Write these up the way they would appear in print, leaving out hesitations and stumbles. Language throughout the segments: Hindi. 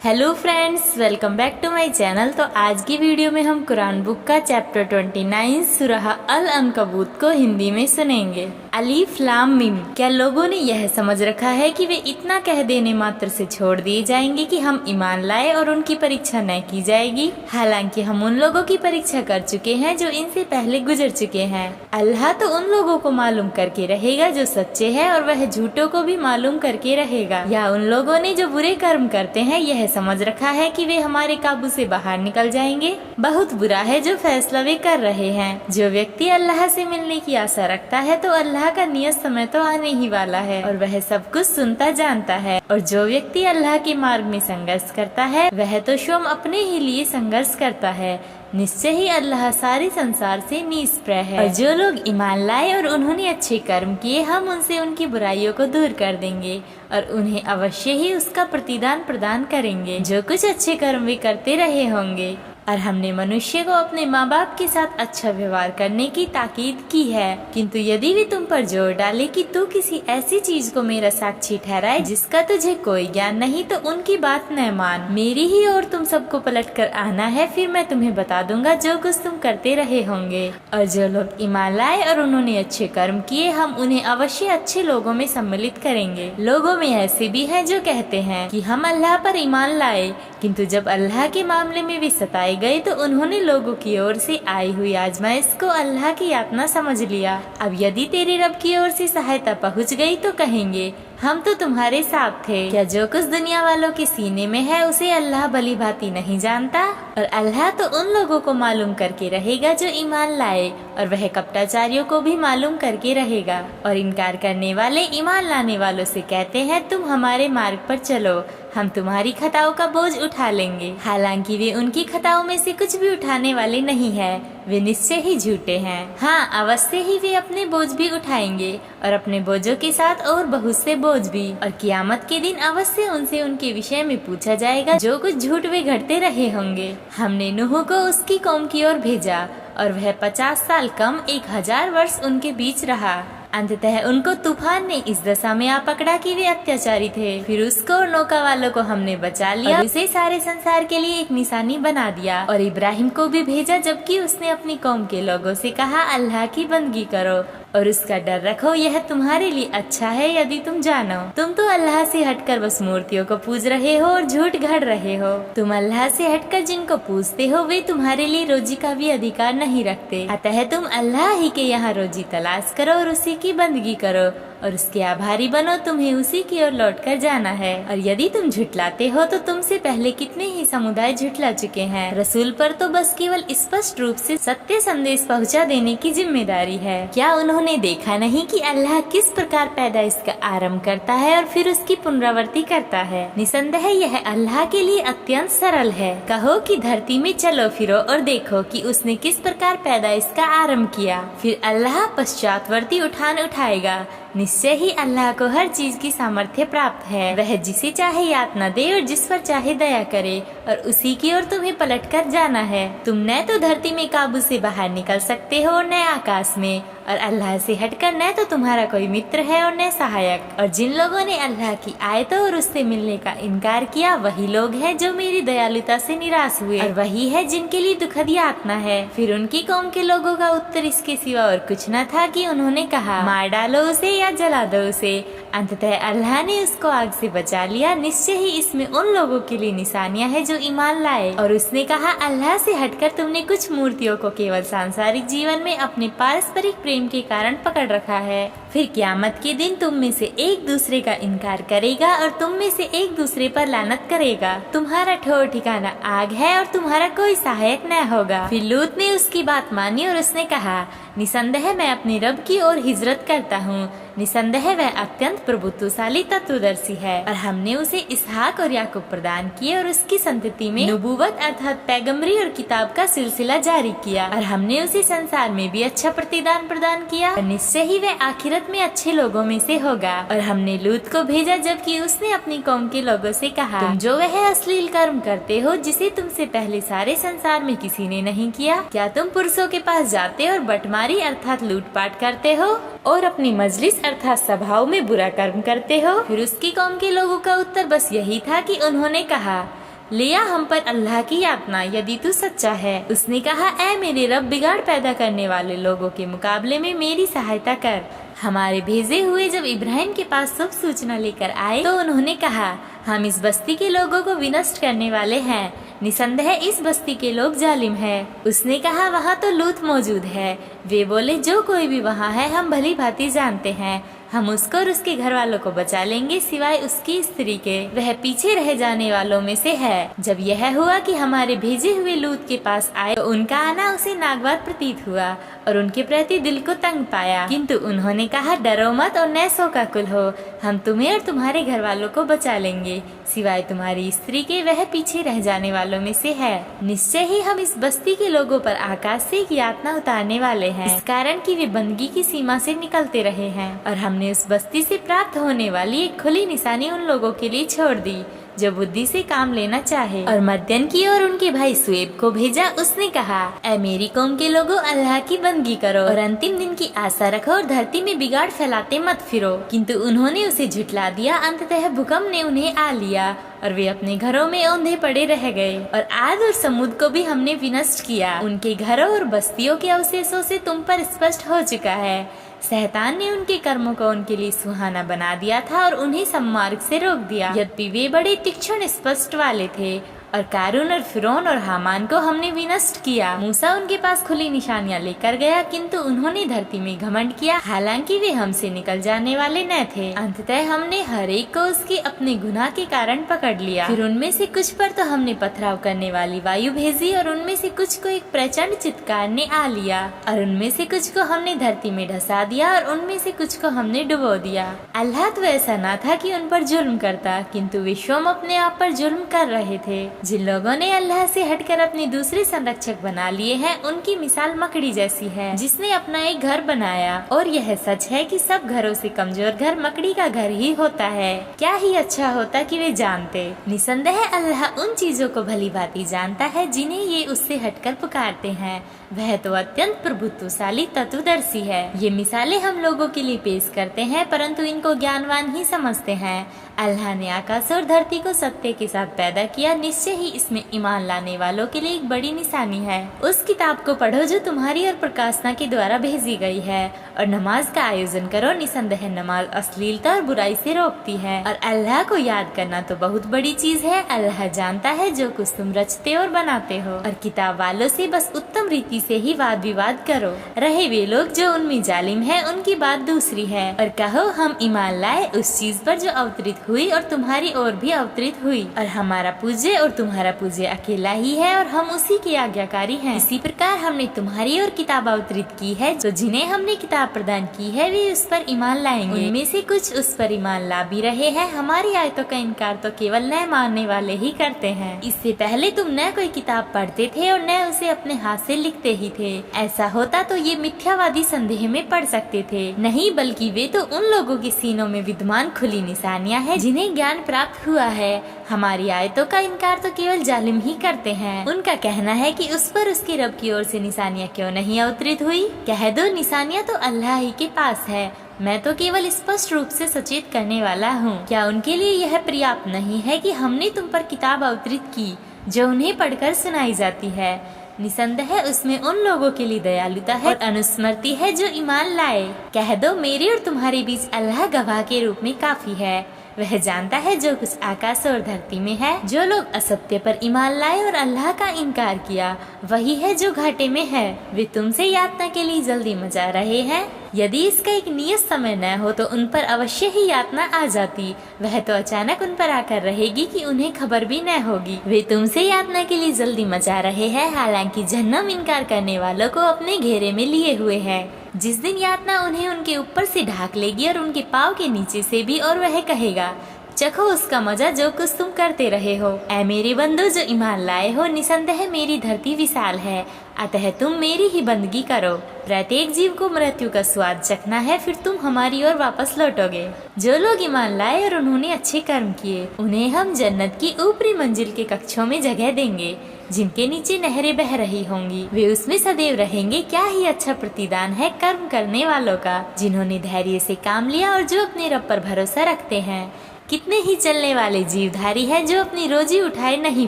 Hello friends, welcome back to my channel. तो आज की वीडियो में हम कुरान बुक का चैप्टर 29 सूरह अल अनकबूत को हिंदी में सुनेंगे। अलीफ लाम मीम। क्या लोगों ने यह समझ रखा है कि वे इतना कह देने मात्र से छोड़ दिए जाएंगे कि हम ईमान लाए और उनकी परीक्षा न की जाएगी? हालांकि हम उन लोगों की परीक्षा कर चुके हैं जो इनसे पहले गुजर चुके हैं। अल्लाह तो उन लोगों को मालूम करके रहेगा जो सच्चे हैं, और वह झूठों को भी मालूम करके रहेगा। या उन लोगों ने जो बुरे कर्म करते हैं यह समझ रखा है कि वे हमारे काबू से बाहर निकल जाएंगे। बहुत बुरा है जो फैसला वे कर रहे हैं। जो व्यक्ति अल्लाह से मिलने की आशा रखता है तो अल्लाह का नियत समय तो आने ही वाला है, और वह सब कुछ सुनता जानता है। और जो व्यक्ति अल्लाह के मार्ग में संघर्ष करता है वह तो स्वयं अपने ही लिए संघर्ष करता है। निश्चय ही अल्लाह सारे संसार से निष्प्रय है। और जो लोग ईमान लाए और उन्होंने अच्छे कर्म किए, हम उनसे उनकी बुराइयों को दूर कर देंगे और उन्हें अवश्य ही उसका प्रतिदान प्रदान करेंगे जो कुछ अच्छे कर्म वे करते रहे होंगे। और हमने मनुष्य को अपने माँ बाप के साथ अच्छा व्यवहार करने की ताकीद की है, किंतु यदि वे तुम पर जोर डाले कि तू किसी ऐसी चीज को मेरा साक्षी ठहराए जिसका तुझे कोई ज्ञान नहीं, तो उनकी बात न मान। मेरी ही और तुम सबको पलट कर आना है, फिर मैं तुम्हें बता दूंगा जो कुछ तुम करते रहे होंगे। और जो लोग ईमान लाए और उन्होंने अच्छे कर्म किए, हम उन्हें अवश्य अच्छे लोगों में सम्मिलित करेंगे। लोगों में ऐसे भी हैं जो कहते हैं कि हम अल्लाह पर ईमान लाए, किंतु जब अल्लाह के मामले में भी सताए गए तो उन्होंने लोगों की ओर से आई हुई आजमाइश को अल्लाह की यातना समझ लिया। अब यदि तेरे रब की ओर से सहायता पहुंच गई तो कहेंगे हम तो तुम्हारे साथ थे। क्या जो कुछ दुनिया वालों के सीने में है उसे अल्लाह भली भांति नहीं जानता? और अल्लाह तो उन लोगों को मालूम करके रहेगा जो ईमान लाए, और वह कपटाचारियों को भी मालूम करके रहेगा। और इनकार करने वाले ईमान लाने वालों से कहते हैं तुम हमारे मार्ग पर चलो, हम तुम्हारी खताओं का बोझ उठा लेंगे। हालांकि वे उनकी खताओं में से कुछ भी उठाने वाले नहीं है, वे निश्चय ही झूठे हैं। हाँ, अवश्य ही वे अपने बोझ भी उठाएंगे और अपने बोझों के साथ और बहुत से बोझ भी। और कियामत के दिन अवश्य उनसे उनके विषय में पूछा जाएगा जो कुछ झूठ वे घड़ते रहे होंगे। हमने नूह को उसकी कौम की ओर भेजा, और वह 50 साल कम 1000 वर्ष उनके बीच रहा। अंततः उनको तूफान ने इस दशा में आ पकड़ा कि वे अत्याचारी थे। फिर उसको और नौका वालों को हमने बचा लिया और उसे सारे संसार के लिए एक निशानी बना दिया। और इब्राहिम को भी भेजा, जबकि उसने अपनी कौम के लोगों से कहा अल्लाह की बंदगी करो और उसका डर रखो, यह तुम्हारे लिए अच्छा है यदि तुम जानो। तुम तो अल्लाह से हटकर बस मूर्तियों को पूज रहे हो और झूठ गढ़ रहे हो। तुम अल्लाह से हटकर जिनको पूजते हो वे तुम्हारे लिए रोजी का भी अधिकार नहीं रखते। अतः तुम अल्लाह ही के यहाँ रोजी तलाश करो और उसी की बंदगी करो और उसके आभारी बनो, तुम्हें उसी की ओर लौट कर जाना है। और यदि तुम झुटलाते हो तो तुमसे पहले कितने ही समुदाय झुटला चुके हैं। रसूल पर तो बस केवल स्पष्ट रूप से सत्य संदेश पहुंचा देने की जिम्मेदारी है। क्या उन्होंने देखा नहीं कि अल्लाह किस प्रकार पैदाइश का आरंभ करता है और फिर उसकी पुनरावृत्ति करता है? निसंदेह यह अल्लाह के लिए अत्यंत सरल है। कहो कि धरती में चलो फिरो और देखो कि उसने किस प्रकार पैदाइश का आरंभ किया, फिर अल्लाह पश्चातवर्ती उठान उठाएगा। निश्चय ही अल्लाह को हर चीज की सामर्थ्य प्राप्त है। वह जिसे चाहे यातना दे और जिस पर चाहे दया करे, और उसी की ओर तुम्हें पलट कर जाना है। तुम न तो धरती में काबू से बाहर निकल सकते हो और न आकाश में, और अल्लाह से हटकर न तो तुम्हारा कोई मित्र है और न सहायक। और जिन लोगों ने अल्लाह की आयतों और उससे मिलने का इनकार किया वही लोग हैं जो मेरी दयालुता से निराश हुए, और वही है जिनके लिए दुखद यातना है। फिर उनकी कौम के लोगों का उत्तर इसके सिवा और कुछ न था कि उन्होंने कहा मार डालो उसे या जला दो उसे। अंततः अल्लाह ने उसको आग से बचा लिया। निश्चय ही इसमें उन लोगों के लिए निशानियां हैं जो ईमान लाए। और उसने कहा अल्लाह से हटकर तुमने कुछ मूर्तियों को केवल सांसारिक जीवन में अपने पारस्परिक प्रेम के कारण पकड़ रखा है। फिर क्यामत के दिन तुम में से एक दूसरे का इनकार करेगा और तुम में से एक दूसरे पर लानत करेगा। तुम्हारा ठोर ठिकाना आग है और तुम्हारा कोई सहायक न होगा। फिर लूत ने उसकी बात मानी और उसने कहा निसंदेह मैं अपने रब की ओर हिजरत करता हूँ। निसंदेह वह अत्यंत प्रभुत्वशाली तत्वदर्शी है। और हमने उसे इसहाक और याकूब प्रदान किए और उसकी संतति में नबूवत अर्थात पैगम्बरी और किताब का सिलसिला जारी किया। और हमने उसे संसार में भी अच्छा प्रतिदान प्रदान किया, और निश्चय ही वह आखिरत में अच्छे लोगों में से होगा। और हमने लूत को भेजा, जबकि उसने अपनी कौम के लोगों से कहा तुम जो वह अश्लील कर्म करते हो जिसे तुमसे पहले सारे संसार में किसी ने नहीं किया, क्या तुम पुरुषों के पास जाते और बटमारी अर्थात लूटपाट करते हो और अपनी मजलिस अर्थात सभाओं में बुरा कर्म करते हो? फिर उसकी कौम के लोगों का उत्तर बस यही था कि उन्होंने कहा लिया हम पर अल्लाह की यातना यदि तू सच्चा है। उसने कहा, ऐ मेरे रब, बिगाड़ पैदा करने वाले लोगों के मुकाबले में मेरी सहायता कर। हमारे भेजे हुए जब इब्राहिम के पास सब सूचना लेकर आए तो उन्होंने कहा, हम इस बस्ती के लोगों को विनष्ट करने वाले हैं। निसंदेह इस बस्ती के लोग जालिम है। उसने कहा, वहाँ तो लूत मौजूद है। वे बोले, जो कोई भी वहाँ है हम भली भांति जानते हैं। हम उसको और उसके घर वालों को बचा लेंगे सिवाय उसकी स्त्री के। वह पीछे रह जाने वालों में से है। जब यह हुआ कि हमारे भेजे हुए लूत के पास आए तो उनका आना उसे नागवार प्रतीत हुआ और उनके प्रति दिल को तंग पाया। किंतु उन्होंने कहा, डरो मत और न शोका कुल हो, हम तुम्हें और तुम्हारे घर वालों को बचा लेंगे सिवाय तुम्हारी स्त्री के। वह पीछे रह जाने वालों में से है। निश्चय ही हम इस बस्ती के लोगों पर आकाश से एक यातना उतारने वाले हैं, इस कारण कि वे बंदगी की सीमा से निकलते रहे हैं। और हमने उस बस्ती से प्राप्त होने वाली एक खुली निशानी उन लोगों के लिए छोड़ दी जो बुद्धि से काम लेना चाहे। और मद्यन की ओर उनके भाई सुएब को भेजा। उसने कहा, ऐ मेरी कौम के लोगों, अल्लाह की बंदगी करो और अंतिम दिन की आशा रखो और धरती में बिगाड़ फैलाते मत फिरो। किंतु उन्होंने उसे झुठला दिया। अंततः भूकंप ने उन्हें आ लिया और वे अपने घरों में औंधे पड़े रह गए। और आद और समुद को भी हमने विनष्ट किया। उनके घरों और बस्तियों के अवशेषों से तुम पर स्पष्ट हो चुका है। शैतान ने उनके कर्मों को उनके लिए सुहाना बना दिया था और उन्हें सम्मार्ग से रोक दिया। यद्यपि वे बड़े तीक्ष्ण स्पष्ट वाले थे। और कारून और फिरौन और हामान को हमने विनष्ट किया। मूसा उनके पास खुली निशानियां लेकर गया, किंतु उन्होंने धरती में घमंड किया, हालांकि वे हमसे निकल जाने वाले न थे। अंततः हमने हर एक को उसके अपने गुनाह के कारण पकड़ लिया। फिर उनमें से कुछ पर तो हमने पथराव करने वाली वायु भेजी और उनमें से कुछ को एक प्रचंड चित्कार ने आ लिया। और उनमें से कुछ को हमने धरती में ढसा दिया और उनमें से कुछ को हमने डुबो दिया। अल्लाह तो ऐसा न था कि उन पर जुल्म करता, किंतु वे स्वयं अपने आप पर जुल्म कर रहे थे। जिन लोगों ने अल्लाह से हटकर अपने दूसरे संरक्षक बना लिए हैं, उनकी मिसाल मकड़ी जैसी है जिसने अपना एक घर बनाया। और यह सच है कि सब घरों से कमजोर घर मकड़ी का घर ही होता है। क्या ही अच्छा होता कि वे जानते। निसंदेह अल्लाह उन चीजों को भली भांति जानता है जिन्हें ये उससे हटकर पुकारते हैं। वह तो अत्यंत प्रभुत्वशाली तत्वदर्शी है। ये मिसालें हम लोगों के लिए पेश करते हैं, परंतु इनको ज्ञानवान ही समझते हैं। अल्लाह ने आकाश और धरती को सत्य के साथ पैदा किया। निश्चय ही इसमें ईमान लाने वालों के लिए एक बड़ी निशानी है। उस किताब को पढ़ो जो तुम्हारी और प्रकाशना के द्वारा भेजी गई है और नमाज का आयोजन करो। निसंदेह नमाज अश्लीलता और बुराई से रोकती है और अल्लाह को याद करना तो बहुत बड़ी चीज है। अल्लाह जानता है जो कुछ तुम रचते और बनाते हो। और किताब वालों से बस उत्तम रीति से ही वाद विवाद करो। रहे वे लोग जो उनमें जालिम है, उनकी बात दूसरी है। और कहो, हम ईमान लाए उस चीज पर जो अवतरित हुई और तुम्हारी ओर भी अवतरित हुई। और हमारा पूज्य और तुम्हारा पूज्य अकेला ही है और हम उसी के आज्ञाकारी हैं। इसी प्रकार हमने तुम्हारी ओर किताब अवतरित की है। जो जिन्हें हमने किताब प्रदान की है वे उस पर ईमान लाएंगे। उनमें से कुछ उस पर ईमान ला भी रहे हैं। हमारी आयतों का इनकार तो केवल न मानने वाले ही करते हैं। इससे पहले तुम न कोई किताब पढ़ते थे और न उसे अपने हाथ से लिखते ही थे। ऐसा होता तो ये मिथ्यावादी संदेह में पड़ सकते थे। नहीं, बल्कि वे तो उन लोगों के सीनों में विद्यमान खुली निशानियां हैं जिन्हें ज्ञान प्राप्त हुआ है। हमारी आयतों का इनकार तो केवल जालिम ही करते हैं। उनका कहना है कि उस पर उसके रब की ओर से निशानियां क्यों नहीं अवतरित हुई। कह दो, निशानियां तो अल्लाह ही के पास है। मैं तो केवल स्पष्ट रूप से सचेत करने वाला हूँ। क्या उनके लिए यह पर्याप्त नहीं है कि हमने तुम पर किताब अवतरित की जो उन्हें पढ़कर सुनाई जाती है। निसंदेह उसमें उन लोगों के लिए दयालुता है और अनुस्मृति है जो ईमान लाए। कह दो, मेरे और तुम्हारे बीच अल्लाह गवाह के रूप में काफी है। वह जानता है जो कुछ आकाश और धरती में है। जो लोग असत्य पर ईमान लाए और अल्लाह का इनकार किया, वही है जो घाटे में है। वे तुमसे यातना के लिए जल्दी मचा रहे हैं। यदि इसका एक नियत समय न हो तो उन पर अवश्य ही यातना आ जाती। वह तो अचानक उन पर आकर रहेगी कि उन्हें खबर भी न होगी। वे तुमसे यातना के लिए जल्दी मचा रहे हैं, हालांकि जहन्नम इनकार करने वालों को अपने घेरे में लिए हुए है। जिस दिन यातना उन्हें उनके ऊपर से ढाक लेगी और उनके पाँव के नीचे से भी, और वह कहेगा, चखो उसका मजा जो कुछ तुम करते रहे हो। ऐ मेरे बंदो जो ईमान लाए हो, निसंदेह मेरी धरती विशाल है, अतः तुम मेरी ही बंदगी करो। प्रत्येक जीव को मृत्यु का स्वाद चखना है, फिर तुम हमारी ओर वापस लौटोगे। जो लोग ईमान लाए और उन्होंने अच्छे कर्म किए, उन्हें हम जन्नत की ऊपरी मंजिल के कक्षों में जगह देंगे जिनके नीचे नहरें बह रही होंगी। वे उसमें सदैव रहेंगे। क्या ही अच्छा प्रतिदान है कर्म करने वालों का, जिन्होंने धैर्य से काम लिया और जो अपने रब पर भरोसा रखते हैं। कितने ही चलने वाले जीवधारी हैं जो अपनी रोजी उठाए नहीं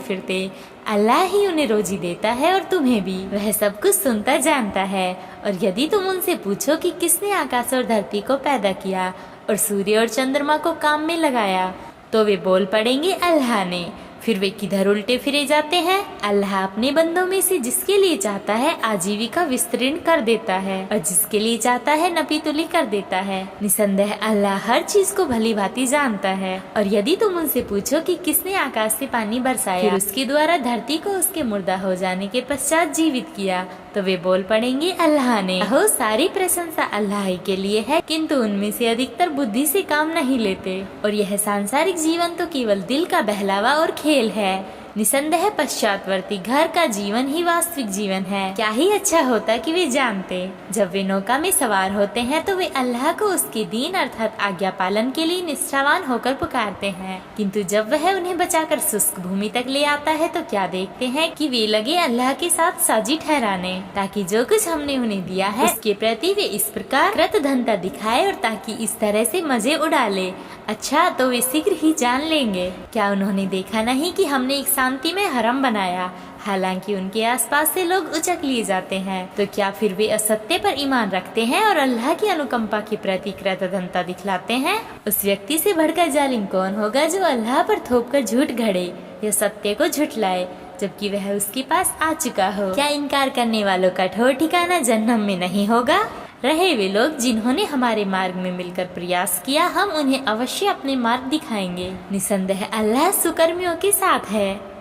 फिरते। अल्लाह ही उन्हें रोजी देता है और तुम्हें भी। वह सब कुछ सुनता जानता है। और यदि तुम उनसे पूछो कि किसने आकाश और धरती को पैदा किया और सूर्य और चंद्रमा को काम में लगाया, तो वे बोल पड़ेंगे अल्लाह ने। फिर वे किधर उल्टे फिरे जाते हैं। अल्लाह अपने बंदों में से जिसके लिए चाहता है आजीविका विस्तीर्ण कर देता है और जिसके लिए चाहता है नपीतुली कर देता है। निसंदेह अल्लाह हर चीज को भली भांति जानता है। और यदि तुम उनसे पूछो कि किसने आकाश से पानी बरसाया फिर उसके द्वारा धरती को उसके मुर्दा हो जाने के पश्चात जीवित किया, तो वे बोल पड़ेंगे अल्लाह ने। हो सारी प्रशंसा अल्लाह ही के लिए है, किंतु उनमें से अधिकतर बुद्धि से काम नहीं लेते। और यह सांसारिक जीवन तो केवल दिल का बहलावा और खेल है। निसंदेह पश्चातवर्ती घर का जीवन ही वास्तविक जीवन है। क्या ही अच्छा होता कि वे जानते। जब वे नौका में सवार होते हैं तो वे अल्लाह को उसके दीन अर्थात आज्ञा पालन के लिए निष्ठावान होकर पुकारते हैं, किंतु जब वह उन्हें बचाकर शुष्क भूमि तक ले आता है तो क्या देखते हैं कि वे लगे अल्लाह के साथ साजी ठहराने, ताकि जो कुछ हमने उन्हें दिया है उसके प्रति वे इस प्रकार कृतघ्नता दिखाए और ताकि इस तरह से मजे उड़ा ले। अच्छा, तो वे शीघ्र ही जान लेंगे। क्या उन्होंने देखा नहीं कि हमने एक शांति में हरम बनाया, हालांकि उनके आसपास से लोग उचक लिए जाते हैं। तो क्या फिर वे असत्य पर ईमान रखते हैं और अल्लाह की अनुकंपा के प्रति कृतज्ञता दिखलाते हैं? उस व्यक्ति से बढ़कर जालिम कौन होगा जो अल्लाह पर थोप कर झूठ गढ़े या सत्य को झुठलाए जबकि वह उसके पास आ चुका हो। क्या इनकार करने वालों का ठोर ठिकाना जन्नम में नहीं होगा? रहे वे लोग जिन्होंने हमारे मार्ग में मिलकर प्रयास किया, हम उन्हें अवश्य अपने मार्ग दिखाएंगे। निसंदेह अल्लाह सुकर्मियों के साथ है।